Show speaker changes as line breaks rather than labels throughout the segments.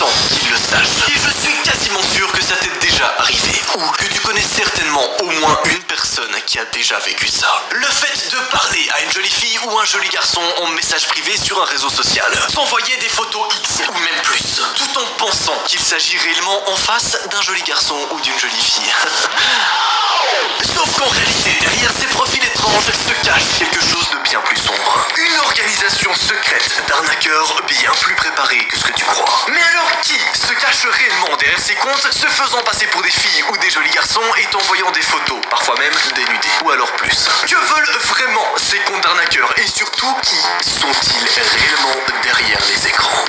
sans qu'ils le sachent. Et je suis quasiment sûr que ça t'est déjà arrivé, ou que tu connais certainement au moins une personne qui a déjà vécu ça. Le fait de parler à une jolie fille ou un joli garçon en message privé sur un réseau social, s'envoyer des photos X ou même plus, tout en pensant qu'il s'agit réellement en face d'un joli garçon ou d'une jolie fille. Sauf qu'en réalité, derrière ces profils étranges, se cache quelque chose de bien plus sombre. Une organisation secrète d'arnaqueurs bien plus préparée que ce que tu crois. Mais alors qui se cache réellement derrière ces comptes, se faisant passer pour des filles ou des jolis garçons et t'envoyant des photos, parfois même dénudées, ou alors plus? Que veulent vraiment ces comptes d'arnaqueurs et surtout, qui sont-ils réellement derrière les écrans?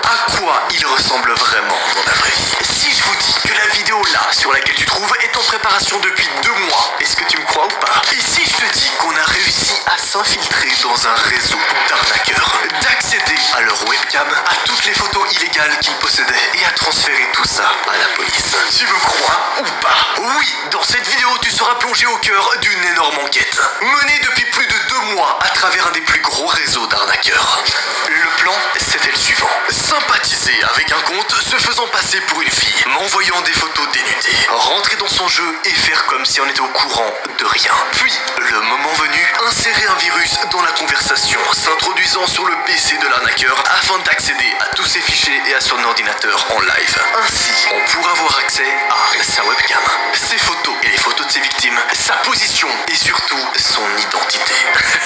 À quoi ils ressemblent vraiment dans la vraie vie? Si je vous dis que la vidéo là, sur laquelle tu trouves, est en préparation depuis 2 mois, est-ce que tu me crois ou pas? Et si je te dis qu'on a réussi à s'infiltrer dans un réseau d'arnaqueurs, d'accéder à leur webcam, à toutes les photos illégales qu'ils possédaient et à transférer tout ça à la police? Tu me crois ou pas? Oui, dans cette vidéo, tu seras plongé au cœur d'une énorme enquête, menée depuis plus de 2 mois à travers un des plus gros réseaux d'arnaqueurs. Le plan, c'était le suivant. Sympathiser avec un compte se faisant passer pour une fille, m'envoyant des photos dénudées, rentrer dans son jeu et faire comme si on était au courant de rien. Puis, le moment venu, insérer un virus dans la conversation, s'introduisant sur le PC de l'arnaqueur afin d'accéder à tous ses fichiers et à son ordinateur en live. Ainsi, on pourra avoir accès à sa webcam, ses photos et les photos de ses victimes, sa position et surtout son identité.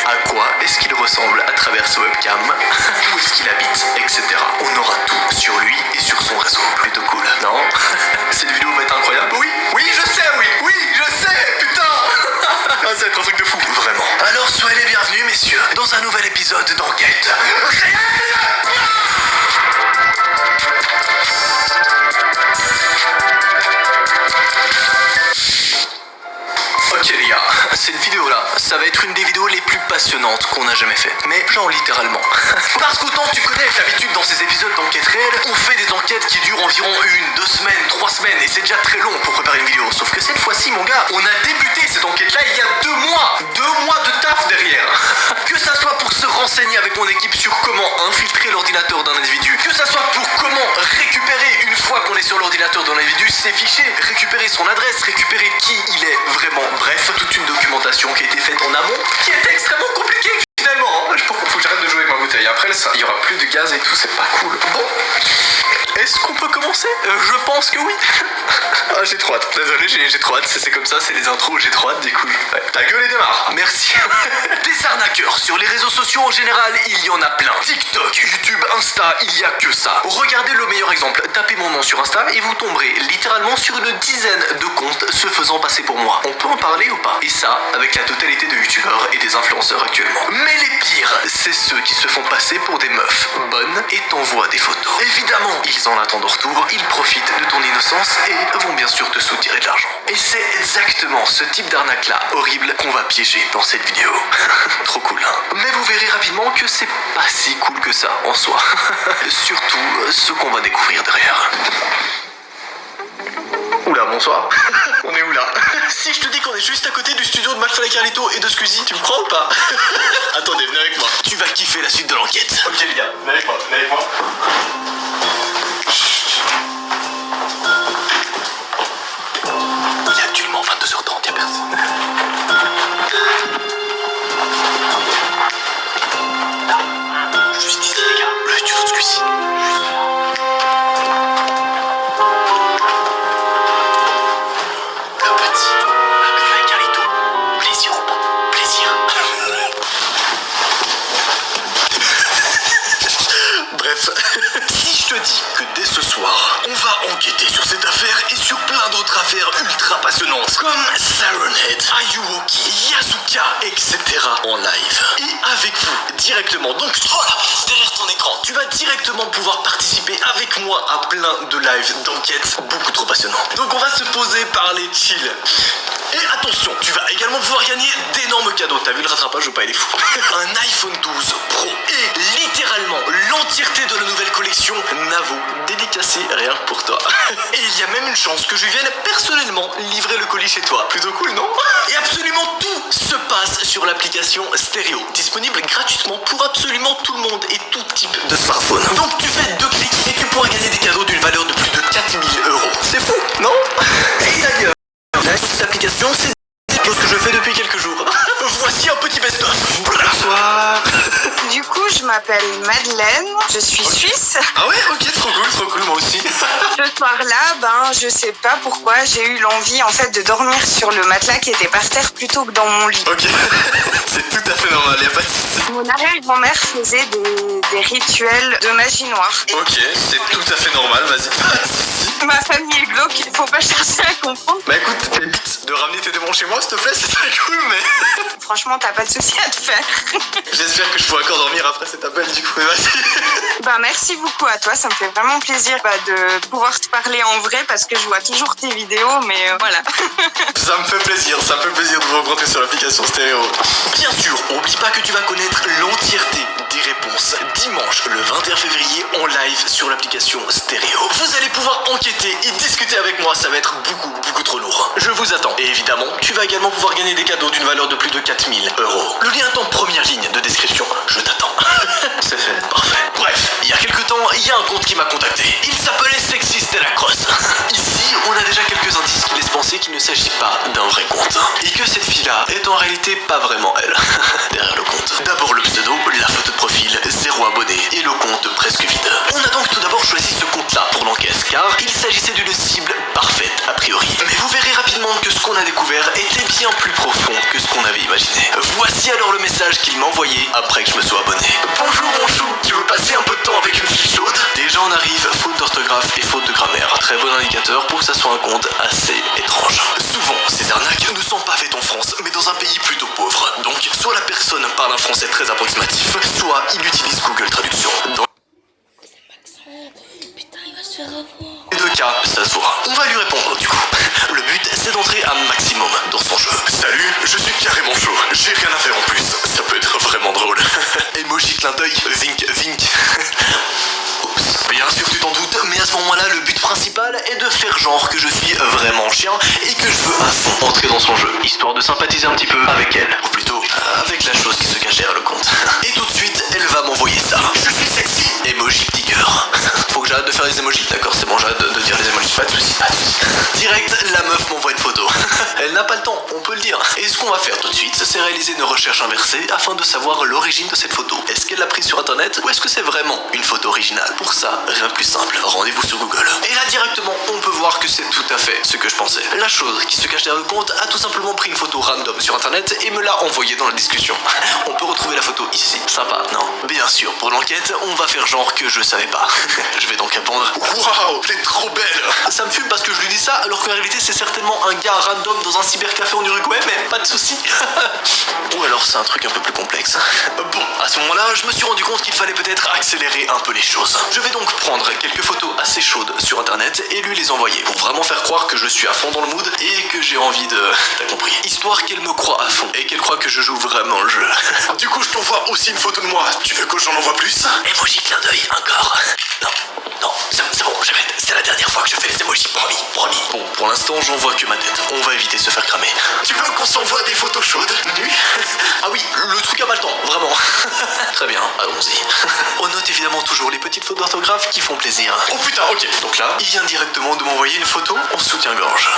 À quoi est-ce qu'il ressemble à travers sa webcam, où est-ce qu'il habite, etc. On aura tout sur lui et sur son réseau. Plutôt cool, non? Cette vidéo va être incroyable. Oui, je sais, oui, je sais, putain. Ah, ça va être un truc de fou, vraiment. Alors soyez les bienvenus, messieurs, dans un nouvel épisode d'Enquête Réelle. Ok les gars, cette vidéo là, ça va être une des vidéos les plus passionnantes qu'on a jamais fait. Mais genre littéralement. Parce qu'autant tu connais l'habitude dans ces épisodes d'enquête réelle, on fait des enquêtes qui durent environ 1, 2 semaines, 3 semaines et c'est déjà très long pour préparer une vidéo. Sauf que cette fois-ci mon gars, on a débuté cette enquête là il y a 2 mois. 2 mois de taf derrière. Que ça soit pour se renseigner avec mon équipe sur comment infiltrer l'ordinateur d'un individu, que ça soit pour comment récupérer une fois qu'on est sur l'ordinateur d'un individu ses fichiers, récupérer son adresse, récupérer qui il est vraiment. Bref, toute une documentation qui a été faite en amont, qui était extrêmement compliquée finalement. Je pense qu'il faut que j'arrête de jouer avec ma bouteille. Après ça, il y aura plus de gaz et tout, c'est pas cool. Bon, est-ce qu'on peut commencer? Je pense que oui. Ah, j'ai trop hâte. Désolé, j'ai trop hâte. C'est comme ça, c'est les intros, j'ai trop hâte du coup. Ouais. Ta gueule et démarre. Merci. Des arnaqueurs sur les réseaux sociaux en général, il y en a plein. TikTok, YouTube, Insta, il y a que ça. Regardez le meilleur exemple. Tapez mon nom sur Insta et vous tomberez littéralement sur une dizaine de comptes se faisant passer pour moi. On peut en parler ou pas? Et ça, avec la totalité de youtubeurs et des influenceurs actuellement. Mais les pires, c'est ceux qui se font passer pour des meufs bonnes et t'envoient des photos. Évidemment, ils en attendent en retour, ils profitent de ton innocence et vont bien sûr te soutirer de l'argent. Et c'est exactement ce type d'arnaque là, horrible, qu'on va piéger dans cette vidéo. Trop cool, hein? Mais vous verrez rapidement que c'est pas si cool que ça en soi. Surtout ce qu'on va découvrir derrière. Oula, bonsoir. On est où là? Si je te dis qu'on est juste à côté du studio de McFly et Carlito et de Squeezie, tu me crois ou pas? Attendez, venez avec moi. Tu vas kiffer la suite de l'enquête. Ok les gars, venez avec moi, venez avec moi. Il est actuellement 22h30, y'a personne. Juste ici les gars, le studio de Squeezie. Si je te dis que dès ce soir, on va enquêter sur cette affaire et sur plein d'autres affaires ultra passionnantes, comme Sirenhead, Ayuwoki, Yasuka, etc. en live. Et avec vous, directement, donc voilà, derrière ton écran, tu vas directement pouvoir participer avec moi à plein de lives d'enquêtes beaucoup trop passionnants. Donc on va se poser, parler, chill. Et attention, tu vas également pouvoir gagner d'énormes cadeaux. T'as vu le rattrapage, je veux pas, il est fou. Un iPhone 12 Pro et littéralement l'entièreté de la nouvelle collection Navo, dédicacée rien que pour toi. Et il y a même une chance que je vienne personnellement livrer le colis chez toi. Plutôt cool, non? Et absolument tout se passe sur l'application Stereo, disponible gratuitement pour absolument tout le monde et tout type de smartphone. Donc tu fais 2 clics et tu pourras gagner des cadeaux
m'appelle Madeleine, je suis suisse.
Ah ouais, ok, trop cool, moi aussi.
Ce soir-là, je sais pas pourquoi, j'ai eu l'envie en fait de dormir sur le matelas qui était par terre plutôt que dans mon lit.
Ok, c'est tout à fait normal, y a pas de souci.
Mon arrière-grand-mère faisait des rituels de magie noire.
Ok, c'est tout à fait normal, vas-y.
Ma famille est glauque, il faut pas chercher à comprendre.
Bah écoute, évite de ramener tes démons chez moi, s'il te plaît, c'est très cool, mais...
Franchement, t'as pas de souci à te faire.
J'espère que je pourrai encore dormir après cet appel, du coup, mais vas-y.
Merci beaucoup à toi, ça me fait vraiment plaisir de pouvoir te parler en vrai parce que je vois toujours tes vidéos, mais voilà.
Ça me fait plaisir de vous rencontrer sur l'application Stéréo. Bien sûr, oublie pas que tu vas connaître l'entièreté des réponses dimanche le 21 février en live sur l'application Stéréo. Vous allez pouvoir enquêter et discuter avec moi, ça va être beaucoup trop lourd. Je vous attends. Et évidemment, tu vas également pouvoir gagner des cadeaux d'une valeur de plus de 4000 €. Le lien est en première ligne de description, je t'attends. C'est fait, parfait. Bref, il y a quelques temps, il y a un compte qui m'a contacté. Il s'appelait Sexy Stella Cross. Ici, on a déjà quelques indices qui laissent penser qu'il ne s'agit pas d'un vrai compte. Et que cette fille-là est en réalité pas vraiment elle. Derrière le compte. D'abord le pseudo, la photo de profil, 0 abonnés et le compte presque vide. On a donc tout d'abord choisi ce compte-là pour l'enquête car il s'agissait d'une cible parfaite a priori. Mais vous verrez rapidement que ce qu'on a découvert était bien plus profond que ce qu'on avait imaginé. Voici alors le message qu'il m'a envoyé après que je me sois abonné. Bonjour mon chou, tu veux passer un peu de temps avec une fille chaude? Déjà on arrive, faute d'orthographe et faute de grammaire. Très bon indicateur pour que ça soit un compte assez étrange. Souvent, ces arnaques ne sont pas faites en France, mais dans un pays plutôt pauvre. Donc, soit la personne parle un français très approximatif, soit il utilise Google Traduction. Dans
Putain, il va se faire avoir.
les deux cas, ça se voit. On va lui répondre du coup. Le but, c'est d'entrer un maximum dans son jeu. Salut, je suis carrément chaud. J'ai rien à faire en plus. Ça peut être vraiment drôle. Emoji clin d'œil, vink. Oups. Bien sûr tu t'en doutes, mais à ce moment-là, le but principal est de faire genre que je suis vraiment chien et que je veux à fond entrer dans son jeu, histoire de sympathiser un petit peu avec elle, ou plutôt avec la chose qui se cache derrière le compte. Et tout de suite, elle va m'envoyer ça. Je suis sexy. Emoji petit cœur. Faut que j'arrête de faire les emojis, d'accord, c'est bon, j'arrête de dire les emojis, pas de soucis. Direct, la meuf m'envoie une photo. Elle n'a pas le temps, on peut le dire. Et ce qu'on va faire tout de suite, c'est réaliser une recherche inversée afin de savoir l'origine de cette photo. Est-ce qu'elle l'a prise sur internet ou est-ce que c'est vraiment une photo originale? Pour ça, rien de plus simple, rendez-vous sur Google. Et là directement, on peut voir que c'est tout à fait ce que je pensais. La chose qui se cache derrière le compte a tout simplement pris une photo random sur internet et me l'a envoyée dans la discussion. On peut retrouver la photo ici. Sympa, non? Bien sûr, pour l'enquête, on va faire genre que je savais pas. Je vais donc répondre: waouh, t'es trop belle! Ça me fume parce que je lui dis ça alors qu'en réalité c'est certainement un gars random dans un cybercafé en Uruguay, mais pas de soucis. Ou alors c'est un truc un peu plus complexe. Bon, à ce moment-là, je me suis rendu compte qu'il fallait peut-être accélérer un peu les choses. Je vais donc prendre quelques photos assez chaudes sur internet et lui les envoyer pour vraiment faire croire que je suis à fond dans le mood et que j'ai envie de... T'as compris. Histoire qu'elle me croit à fond et qu'elle croit que je joue vraiment le jeu. Du coup, je t'envoie aussi une photo de moi. Tu veux que j'en envoie plus? Emoji clin d'œil, encore. Non, c'est bon, j'arrête. C'est la dernière fois que je fais les emojis, promis. Bon, pour l'instant, j'en vois que ma tête. On va éviter de se faire cramer. Tu veux qu'on s'envoie des photos chaudes, nues? Ah oui, le truc a pas le temps, vraiment. Très bien, allons-y. On note évidemment toujours les petites fautes d'orthographe qui font plaisir. Oh putain, ok. Donc là, il vient directement de m'envoyer une photo en soutien-gorge.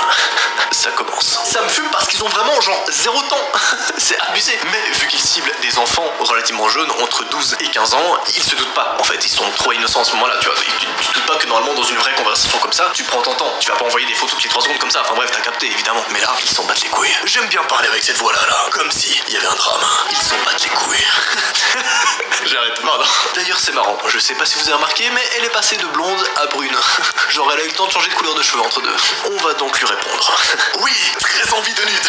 Ça commence. Ça me fume parce qu'ils ont vraiment genre 0 temps. C'est abusé. Mais vu qu'ils ciblent des enfants relativement jeunes, entre 12 et 15 ans, ils se doutent pas. En fait, ils sont trop innocents à ce moment-là, tu vois. Tu te doutes pas que normalement, dans une vraie conversation comme ça, tu prends ton temps. Tu vas pas envoyer des photos toutes les 3 secondes comme ça. Enfin bref, t'as capté, évidemment. Mais là, ils s'en battent les couilles. J'aime bien parler avec cette voix-là, là. Comme si il y avait un drame. Ils s'en battent les couilles. J'arrête, pardon. D'ailleurs, c'est marrant. Je sais pas si vous avez remarqué, mais elle est passée de blonde à brune. Genre, elle a eu le temps de changer de couleur de cheveux entre deux. On va donc lui répondre. Oui, très envie de nude.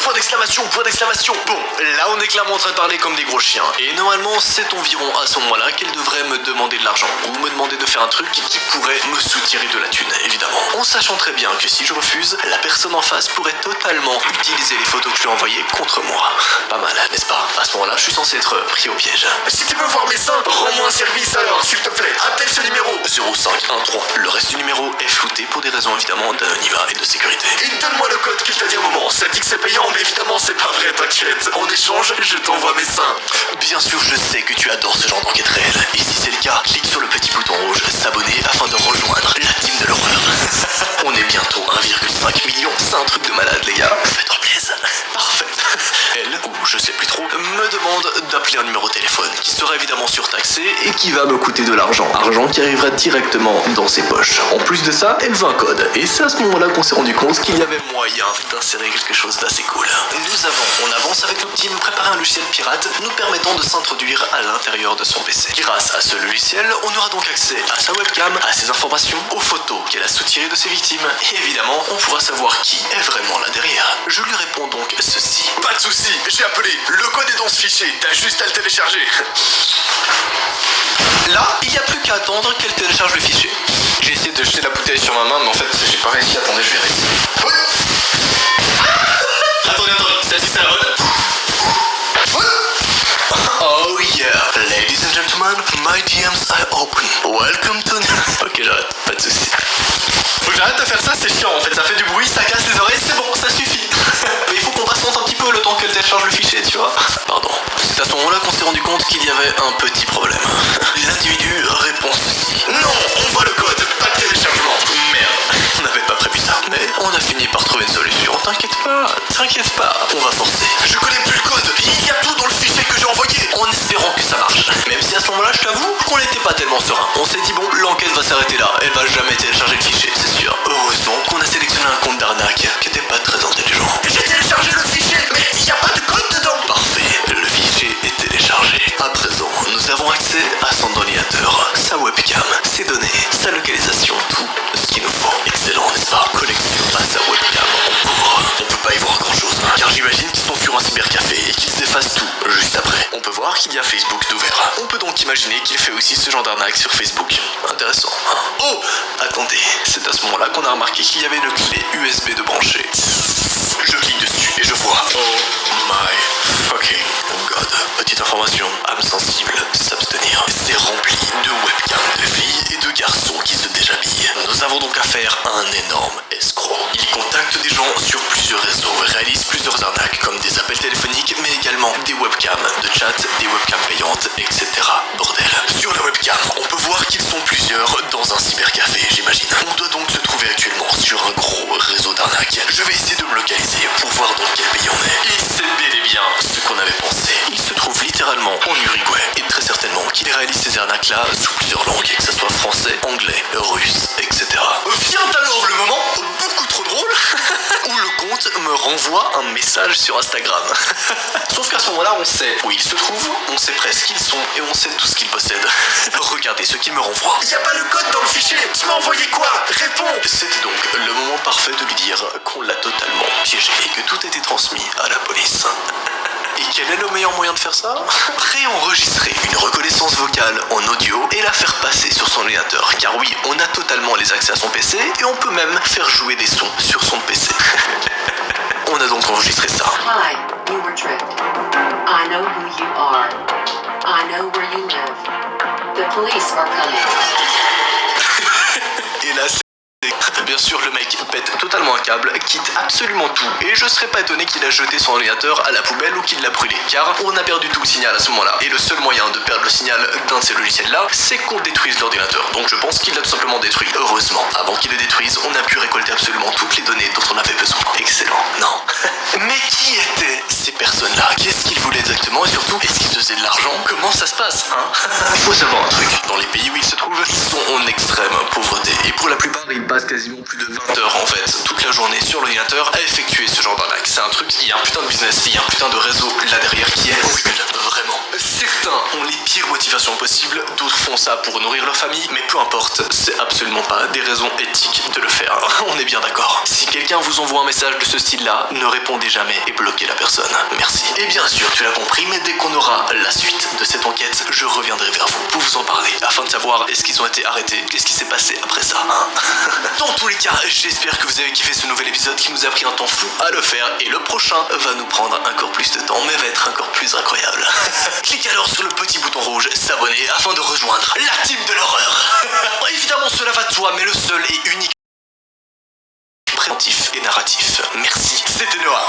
Point d'exclamation, point d'exclamation. Bon, là, on est clairement en train de parler comme des gros chiens. Et normalement, c'est environ à ce moment-là qu'elle devrait me demander de l'argent. Ou me demander de faire un truc qui pourrait me soutirer de la thune, évidemment. En sachant très bien que si je refuse, la personne en face pourrait totalement utiliser les photos que je lui ai envoyées contre moi. Pas mal, n'est-ce pas? À ce moment-là, je suis censé être pris au piège. Si tu veux voir mes seins, rends-moi un service alors, s'il te plaît. Appelle ce numéro 0513. Le reste du numéro est flouté pour des raisons évidemment d'anonymat et de sécurité. Et donne-moi le code qu'il t'a dit au moment. Ça dit que c'est payant, mais évidemment c'est pas vrai, t'inquiète. En échange, je t'envoie mes seins. Bien sûr, je sais que tu adores ce genre d'enquête réelle. Et si c'est le cas, clique sur le petit bouton rouge s'abonner afin de rejoindre la team de l'horreur. On est bientôt 1,5 million. C'est un truc de malade, les gars. Faites-en plaisir. Parfait. Elle, ou je sais plus trop, me demande d'appeler un numéro de téléphone qui sera évidemment sur ta PC et qui va me coûter de l'argent. Argent qui arrivera directement dans ses poches. En plus de ça, elle veut un code. Et c'est à ce moment-là qu'on s'est rendu compte qu'il y avait moyen d'insérer quelque chose d'assez cool. Nous avons, en avance avec nos teams, préparé un logiciel pirate nous permettant de s'introduire à l'intérieur de son PC. Grâce à ce logiciel, on aura donc accès à sa webcam, à ses informations, aux photos qu'elle a soutirées de ses victimes et évidemment, on pourra savoir qui est vraiment là derrière. Je lui réponds donc ceci. Pas de soucis, j'ai appelé. Le code est dans ce fichier, t'as juste à le télécharger. Là, il n'y a plus qu'à attendre qu'elle télécharge le fichier. J'ai essayé de jeter la bouteille sur ma main, mais en fait, j'ai pas réussi. Attendez, je vais réussir. Oui. Attendez, celle-ci, c'est la bonne. Oh yeah, ladies and gentlemen, my DMs are open. Welcome to... Ok, j'arrête, pas de soucis. Faut que j'arrête de faire ça, c'est chiant en fait, ça fait du bruit, ça casse les oreilles, c'est bon, ça suffit. Mais il faut qu'on patiente un petit peu le temps qu'elle télécharge le fichier, tu vois. Pardon. C'est à ce moment-là qu'on s'est rendu compte qu'il y avait un petit problème. L'individu répond ceci. Non, on voit le code, pas de téléchargement. Merde, on n'avait pas prévu ça. Mais on a fini par trouver une solution. T'inquiète pas, on va forcer. Je connais plus le code, il y a tout dans le fichier que j'ai envoyé. En espérant que ça marche. Même si à ce moment-là, je t'avoue qu'on n'était pas tellement serein. On s'est dit bon, l'enquête va s'arrêter là. Elle va jamais télécharger le fichier, c'est sûr. Heureusement qu'on a sélectionné un compte d'arnaque qui était pas très intelligent. J'ai téléchargé le fichier, mais il n'y a pas de code dedans. Parfait, le fichier est téléchargé. À présent, nous avons accès à son ordinateur, sa webcam, ses données, sa localisation, tout ce qu'il nous faut. Excellent, n'est-ce pas? Connexion à sa webcam en cours. On peut pas y voir grand-chose, hein, car j'imagine qu'ils sont sur un cybercafé et qu'ils effacent tout juste après. On peut voir qu'il y a Facebook d'ouvert. On peut donc imaginer qu'il fait aussi ce genre d'arnaque sur Facebook. Intéressant, hein? Oh, attendez, c'est à ce moment-là qu'on a remarqué qu'il y avait une clé USB de brancher. Je clique dessus et je vois. Oh my fucking god. Petite information, âme sensible, s'abstenir. C'est rempli de webcams de filles et de garçons qui se déshabillent. Nous avons donc affaire à un énorme escroc. Il contacte des gens sur plusieurs réseaux et réalise plusieurs arnaques comme des appels téléphoniques mais également des webcams de chat, des webcams payantes, etc. Bordel. Sur la webcam, on peut voir qu'ils sont plusieurs dans un cybercafé, j'imagine. On doit donc se trouver actuellement sur un gros réseau d'arnaques. Je vais essayer de me localiser pour voir dans quel pays on est. Et c'est bel et bien ce qu'on avait pensé. Il se trouve littéralement en Uruguay et très certainement qu'il réalise ces arnaques-là sous plusieurs langues, que ce soit français, anglais, russe, etc. Vient alors le moment beaucoup trop drôle où le compte me renvoie un message sur Instagram. Sauf qu'à ce moment-là, on sait où ils se trouvent, on sait presque qui ils sont et on sait tout ce qu'ils possèdent. Regardez ce qu'il me renvoie. Y a pas le code dans le fichier. Tu m'as envoyé quoi? Réponds. C'était donc le moment parfait de lui dire qu'on l'a totalement piégé et que tout était transmis à la police. Et quel est le meilleur moyen de faire ça? Préenregistrer une reconnaissance vocale en audio et la faire passer sur son ordinateur. Car oui, on a totalement les accès à son PC et on peut même faire jouer des sons sur son PC. On a donc enregistré ça.
Hi, you were tricked. I know who you are. I know where you live. The police are coming.
Et là, bien sûr, le mec pète totalement un câble, quitte absolument tout, et je serais pas étonné qu'il a jeté son ordinateur à la poubelle ou qu'il l'a brûlé, car on a perdu tout le signal à ce moment-là. Et le seul moyen de perdre le signal d'un de ces logiciels-là, c'est qu'on détruise l'ordinateur. Donc je pense qu'il l'a tout simplement détruit. Heureusement, avant qu'il le détruise, on a pu récolter absolument toutes les données dont on avait besoin. Excellent, non? Mais qui étaient ces personnes-là? Qu'est-ce qu'ils voulaient exactement? Et surtout, est-ce qu'ils faisaient de l'argent? Comment ça se passe, hein? Il faut savoir un truc. Dans les pays où ils se trouvent, ils sont en extrême pauvreté. Et pour la plupart, ils passent quasiment plus de 20 heures en fait, toute la journée sur l'ordinateur à effectuer ce genre d'arnaque. C'est un truc, il y a un putain de business, il y a un putain de réseau là derrière qui est horrible, vraiment. Certains ont les pires motivations possibles, d'autres font ça pour nourrir leur famille, mais peu importe, c'est absolument pas des raisons éthiques de le faire. On est bien d'accord. Si quelqu'un vous envoie un message de ce style-là, ne répondez jamais et bloquez la personne. Merci. Et bien sûr, tu l'as compris, mais dès qu'on aura la suite de cette enquête, je reviendrai vers vous pour vous en parler, afin de savoir est-ce qu'ils ont été arrêtés, qu'est-ce qui s'est passé après ça, hein. Dans tous les cas, j'espère que vous avez kiffé ce nouvel épisode qui nous a pris un temps fou à le faire, et le prochain va nous prendre encore plus de temps, mais va être encore plus incroyable. Cliquez alors sur le petit bouton rouge, s'abonner, afin de rejoindre la team de l'horreur. Évidemment, cela va de soi, mais le seul et unique préventif et narratif. Merci, c'était Noah.